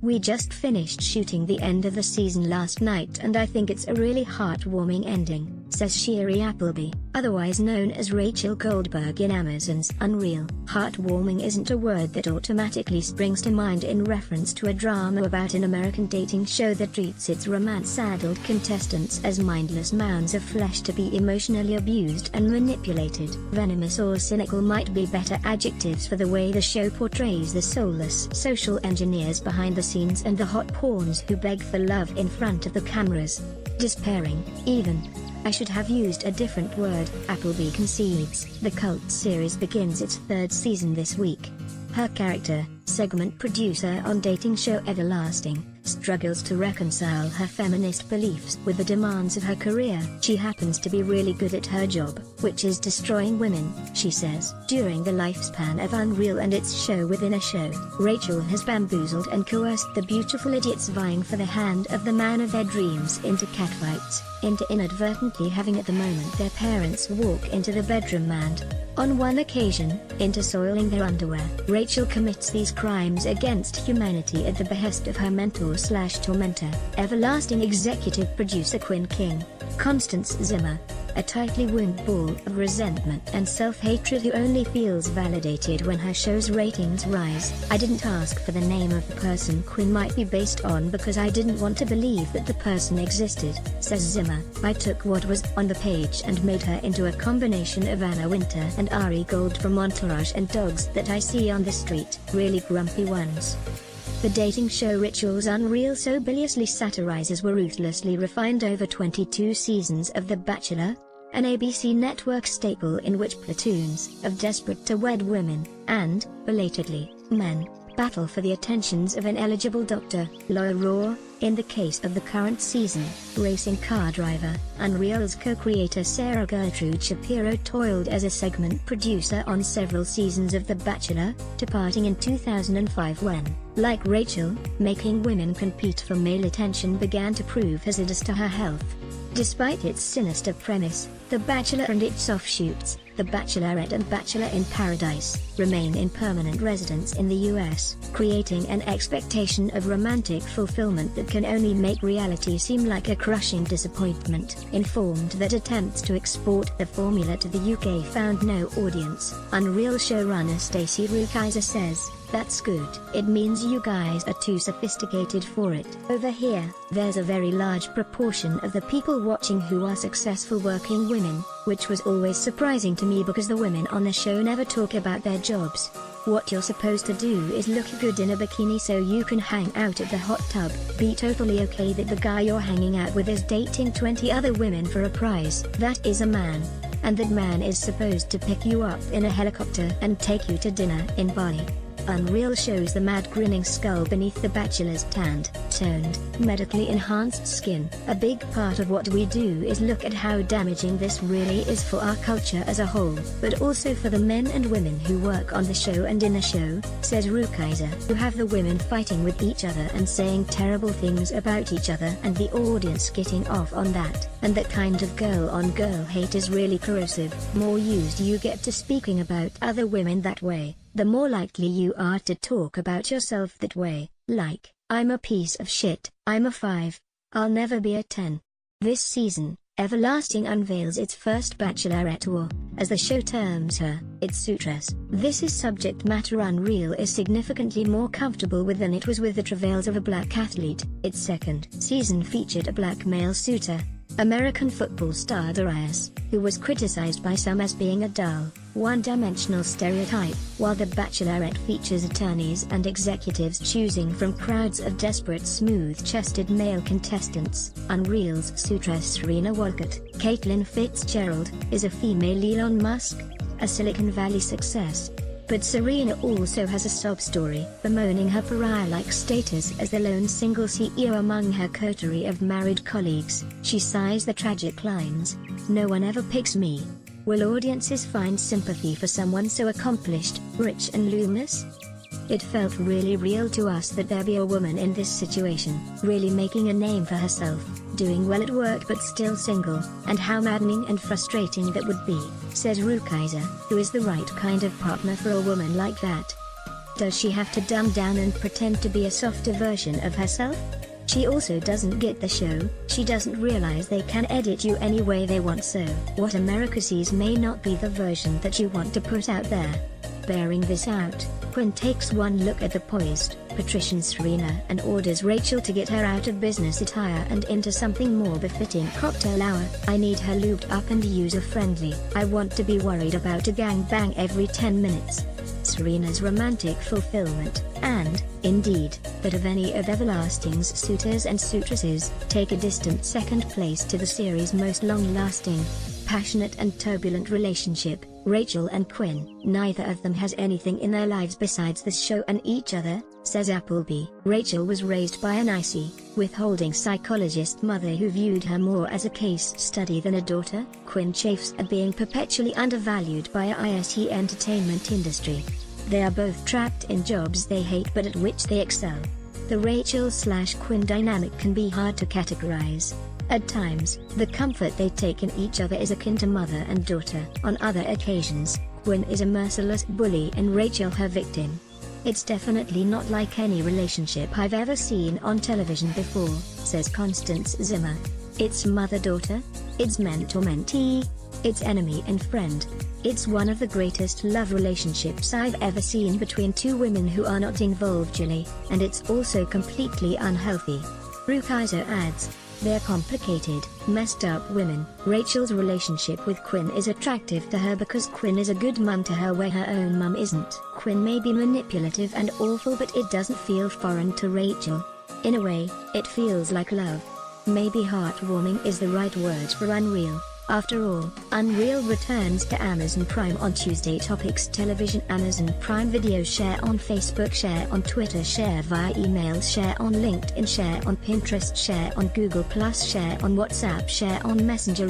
We just finished shooting the end of the season last night and I think it's a really heartwarming ending, says Sherry Appleby, otherwise known as Rachel Goldberg in Amazon's Unreal. Heartwarming isn't a word that automatically springs to mind in reference to a drama about an American dating show that treats its romance-saddled contestants as mindless mounds of flesh to be emotionally abused and manipulated. Venomous or cynical might be better adjectives for the way the show portrays the soulless social engineers behind the scenes and the hot pawns who beg for love in front of the cameras. Despairing, even. I should have used a different word, Appleby concedes. The cult series begins its third season this week. Her character, segment producer on dating show Everlasting, struggles to reconcile her feminist beliefs with the demands of her career. She happens to be really good at her job, which is destroying women, she says. During the lifespan of Unreal and its show within a show, Rachel has bamboozled and coerced the beautiful idiots vying for the hand of the man of their dreams into catfights, into inadvertently having at the moment their parents walk into the bedroom and, on one occasion, into soiling their underwear. Rachel commits these crimes against humanity at the behest of her mentor/tormentor, Everlasting executive producer Quinn King, Constance Zimmer, a tightly wound ball of resentment and self-hatred who only feels validated when her show's ratings rise. I didn't ask for the name of the person Quinn might be based on because I didn't want to believe that the person existed, says Zimmer. I took what was on the page and made her into a combination of Anna Wintour and Ari Gold from Entourage and dogs that I see on the street, really grumpy ones. The dating show Rituals Unreal so biliously satirizes were ruthlessly refined over 22 seasons of The Bachelor, an ABC network staple in which platoons of desperate-to-wed women, and, belatedly, men, battle for the attentions of an eligible doctor, lawyer or, in the case of the current season, racing car driver. UnReal's co-creator Sarah Gertrude Shapiro toiled as a segment producer on several seasons of The Bachelor, departing in 2005 when, like Rachel, making women compete for male attention began to prove hazardous to her health. Despite its sinister premise, The Bachelor and its offshoots, The Bachelorette and Bachelor in Paradise, remain in permanent residence in the US, creating an expectation of romantic fulfillment that can only make reality seem like a crushing disappointment. Informed that attempts to export the formula to the UK found no audience, Unreal showrunner Stacey Rukeyser says, "That's good. It means you guys are too sophisticated for it. Over here, there's a very large proportion of the people watching who are successful working women, which was always surprising to me because the women on the show never talk about their jobs. What you're supposed to do is look good in a bikini so you can hang out at the hot tub, be totally okay that the guy you're hanging out with is dating 20 other women for a prize. That is a man. And that man is supposed to pick you up in a helicopter and take you to dinner in Bali." Unreal shows the mad grinning skull beneath the Bachelor's tanned, toned, medically enhanced skin. "A big part of what we do is look at how damaging this really is for our culture as a whole, but also for the men and women who work on the show and in the show," says Rukeyser, "who have the women fighting with each other and saying terrible things about each other and the audience getting off on that, and that kind of girl-on-girl hate is really corrosive. More used you get to speaking about other women that way, the more likely you are to talk about yourself that way, like, I'm a piece of shit, I'm a 5, I'll never be a 10. This season, Everlasting unveils its first Bachelorette or, as the show terms her, its suitress. This is subject matter Unreal is significantly more comfortable with than it was with the travails of a black athlete. Its second season featured a black male suitor, American football star Darius, who was criticized by some as being a dull, one-dimensional stereotype, while The Bachelorette features attorneys and executives choosing from crowds of desperate smooth-chested male contestants. Unreal's suitress Serena Walcott, Caitlin Fitzgerald, is a female Elon Musk, a Silicon Valley success. But Serena also has a sob story, bemoaning her pariah-like status as the lone single CEO among her coterie of married colleagues. She sighs the tragic lines, "No one ever picks me." Will audiences find sympathy for someone so accomplished, rich and luminous? It felt really real to us that there be a woman in this situation, really making a name for herself, doing well at work but still single, and how maddening and frustrating that would be, says Rukeyser, who is the right kind of partner for a woman like that. Does she have to dumb down and pretend to be a softer version of herself? She also doesn't get the show. She doesn't realize they can edit you any way they want, so what America sees may not be the version that you want to put out there. Bearing this out, Quinn takes one look at the poised, patrician Serena and orders Rachel to get her out of business attire and into something more befitting cocktail hour. I need her lubed up and user-friendly. I want to be worried about a gangbang every 10 minutes. Serena's romantic fulfillment, and, indeed, that of any of Everlasting's suitors and suitresses, take a distant second place to the series' most long-lasting, passionate and turbulent relationship, Rachel and Quinn. Neither of them has anything in their lives besides the show and each other, says Appleby. Rachel was raised by an icy, withholding psychologist mother who viewed her more as a case study than a daughter. Quinn chafes at being perpetually undervalued by a ISE entertainment industry. They are both trapped in jobs they hate but at which they excel. The Rachel/Quinn dynamic can be hard to categorize. At times, the comfort they take in each other is akin to mother and daughter. On other occasions, Quinn is a merciless bully and Rachel her victim. It's definitely not like any relationship I've ever seen on television before, says Constance Zimmer. It's mother-daughter, it's mentor-mentee, it's enemy and friend. It's one of the greatest love relationships I've ever seen between two women who are not involved usually, and it's also completely unhealthy. Rukeyser adds, they're complicated, messed up women. Rachel's relationship with Quinn is attractive to her because Quinn is a good mum to her where her own mum isn't. Quinn may be manipulative and awful but it doesn't feel foreign to Rachel. In a way, it feels like love. Maybe heartwarming is the right word for Unreal. After all, Unreal returns to Amazon Prime on Tuesday. Topics: television, Amazon Prime Video. Share on Facebook, share on Twitter, share via email, share on LinkedIn, share on Pinterest, share on Google+, share on WhatsApp, share on Messenger.